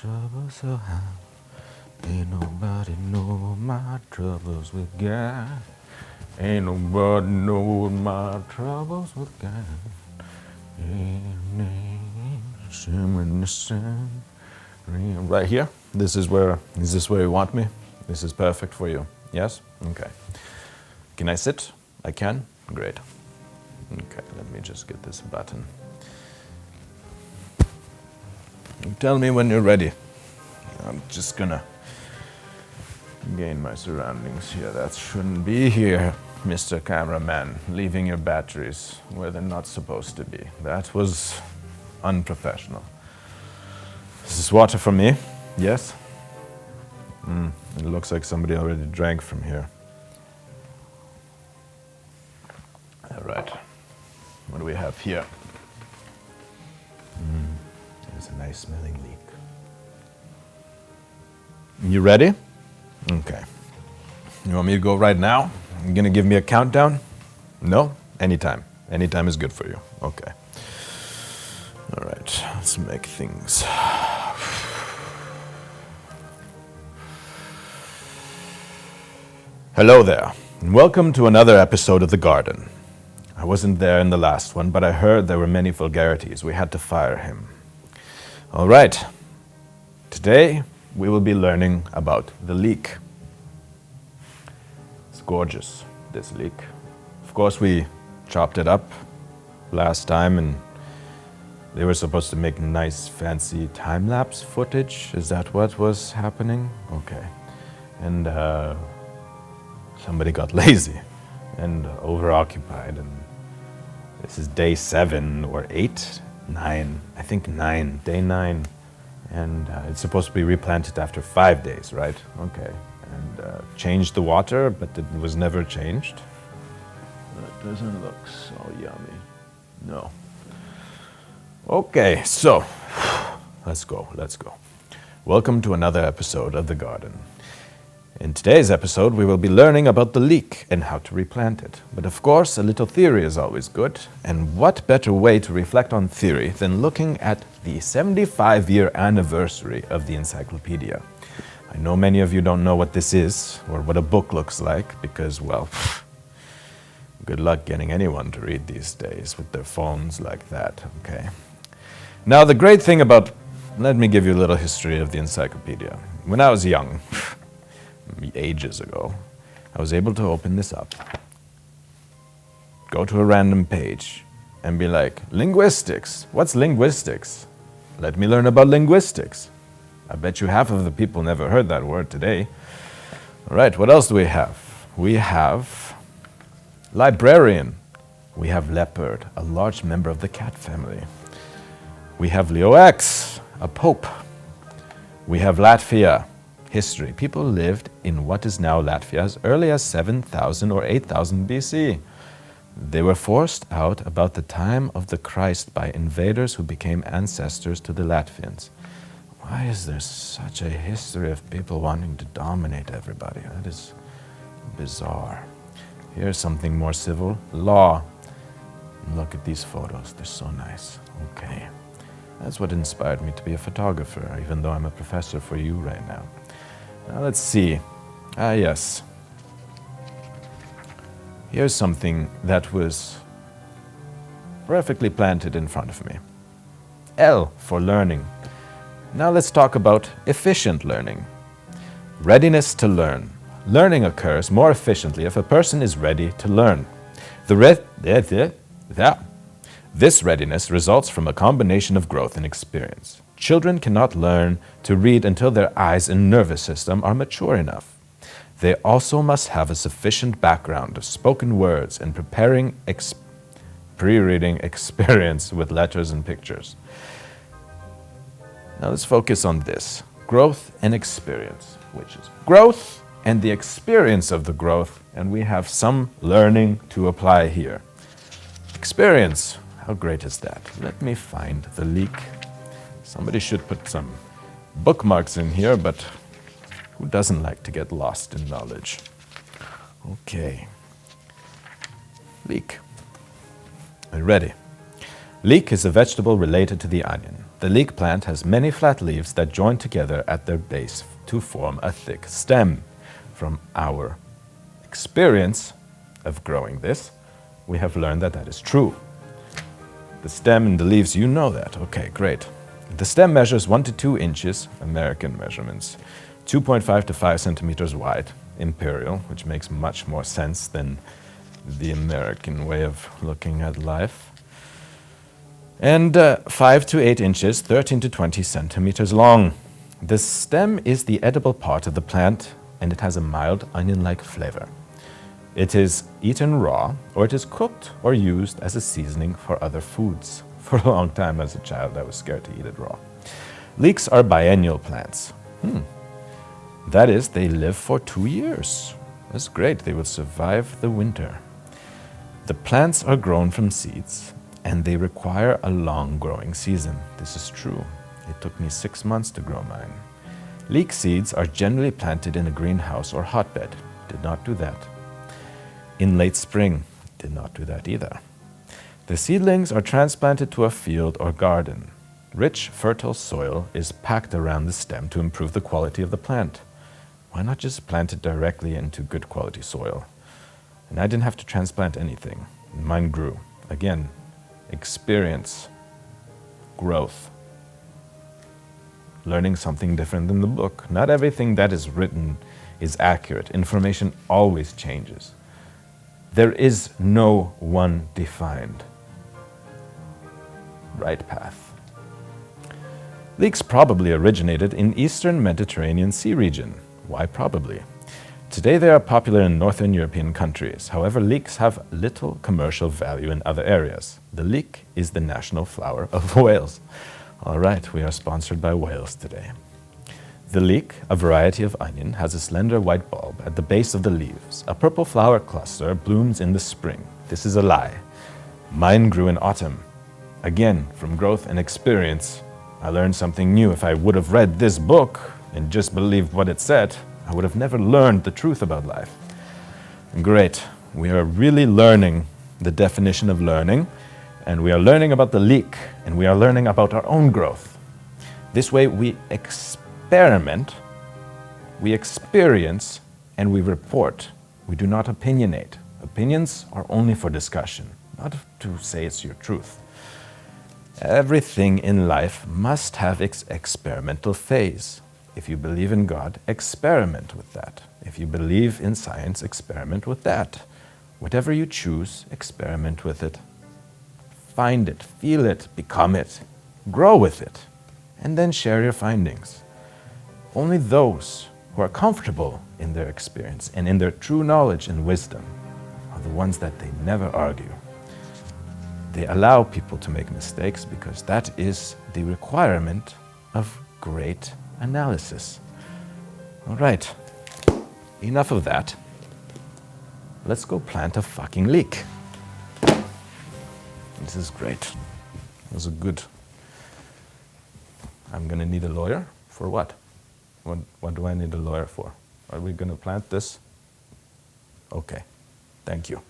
troubles so high. Ain't nobody know my troubles with God. Ain't nobody know what my troubles with God. Right here. Is this where you want me? This is perfect for you. Yes? Okay. Can I sit? I can? Great. Okay, let me just get this button. You tell me when you're ready. I'm just gonna gain my surroundings here. That shouldn't be here, Mr. Cameraman, leaving your batteries where they're not supposed to be. That was unprofessional. Is this water for me? Yes? It looks like somebody already drank from here. All right. What do we have here? There's a nice smelling leek. You ready? Okay. You want me to go right now? You gonna give me a countdown? No? Anytime. Anytime is good for you. Okay. All right. Let's make things. Hello there, and welcome to another episode of The Garden. I wasn't there in the last one, but I heard there were many vulgarities. We had to fire him. All right. Today, we will be learning about the leek. It's gorgeous, this leek. Of course, we chopped it up last time, and they were supposed to make nice, fancy time-lapse footage. Is that what was happening? Okay. And somebody got lazy and overoccupied, and this is day 7 or 8, 9, I think 9, day 9, and it's supposed to be replanted after 5 days, right? Okay, and changed the water, but it was never changed. That doesn't look so yummy. No. Okay, so let's go. Welcome to another episode of The Garden. In today's episode, we will be learning about the leek and how to replant it. But of course, a little theory is always good. And what better way to reflect on theory than looking at the 75-year anniversary of the encyclopedia? I know many of you don't know what this is or what a book looks like because, well, good luck getting anyone to read these days with their phones like that, okay? Now, the great thing about, let me give you a little history of the encyclopedia. When I was young, ages ago, I was able to open this up, go to a random page, and be like, linguistics. What's linguistics? Let me learn about linguistics. I bet you half of the people never heard that word today. All right, what else do we have? We have librarian. We have leopard, a large member of the cat family. We have Leo X, a pope. We have Latvia. History. People lived in what is now Latvia as early as 7,000 or 8,000 BC. They were forced out about the time of the Christ by invaders who became ancestors to the Latvians. Why is there such a history of people wanting to dominate everybody? That is bizarre. Here's something more civil. Law. Look at these photos. They're so nice. Okay. That's what inspired me to be a photographer, even though I'm a professor for you right now. Now let's see. Yes. Here's something that was perfectly planted in front of me. L for learning. Now let's talk about efficient learning. Readiness to learn. Learning occurs more efficiently if a person is ready to learn. This readiness results from a combination of growth and experience. Children cannot learn to read until their eyes and nervous system are mature enough. They also must have a sufficient background of spoken words and pre-reading experience with letters and pictures. Now let's focus on this. Growth and experience, which is growth and the experience of the growth, and we have some learning to apply here. Experience, how great is that? Let me find the leek. Somebody should put some bookmarks in here, but who doesn't like to get lost in knowledge? Okay. Leek. Ready. Leek is a vegetable related to the onion. The leek plant has many flat leaves that join together at their base to form a thick stem. From our experience of growing this, we have learned that that is true. The stem and the leaves, you know that. Okay, great. The stem measures 1 to 2 inches, American measurements, 2.5 to 5 centimeters wide, imperial, which makes much more sense than the American way of looking at life. And 5 to 8 inches, 13 to 20 centimeters long. The stem is the edible part of the plant, and it has a mild onion-like flavor. It is eaten raw, or it is cooked or used as a seasoning for other foods. For a long time as a child, I was scared to eat it raw. Leeks are biennial plants. That is, they live for 2 years. That's great, they will survive the winter. The plants are grown from seeds, and they require a long growing season. This is true. It took me 6 months to grow mine. Leek seeds are generally planted in a greenhouse or hotbed. Did not do that. In late spring. Did not do that either. The seedlings are transplanted to a field or garden. Rich, fertile soil is packed around the stem to improve the quality of the plant. Why not just plant it directly into good quality soil? And I didn't have to transplant anything. Mine grew. Again, experience, growth, learning something different than the book. Not everything that is written is accurate. Information always changes. There is no one defined right path. Leeks probably originated in eastern Mediterranean Sea region. Why probably? Today they are popular in northern European countries. However, leeks have little commercial value in other areas. The leek is the national flower of Wales. All right, we are sponsored by Wales today. The leek, a variety of onion, has a slender white bulb at the base of the leaves. A purple flower cluster blooms in the spring. This is a lie. Mine grew in autumn. Again, from growth and experience, I learned something new. If I would have read this book and just believed what it said, I would have never learned the truth about life. Great. We are really learning the definition of learning, and we are learning about the leek, and we are learning about our own growth. This way we experiment, we experience, and we report. We do not opinionate. Opinions are only for discussion, not to say it's your truth. Everything in life must have its experimental phase. If you believe in God, experiment with that. If you believe in science, experiment with that. Whatever you choose, experiment with it. Find it, feel it, become it, grow with it, and then share your findings. Only those who are comfortable in their experience and in their true knowledge and wisdom are the ones that they never argue. They allow people to make mistakes because that is the requirement of great analysis. All right, enough of that. Let's go plant a fucking leek. This is great. That was a good. I'm gonna need a lawyer for what? What do I need a lawyer for? Are we gonna plant this? Okay, thank you.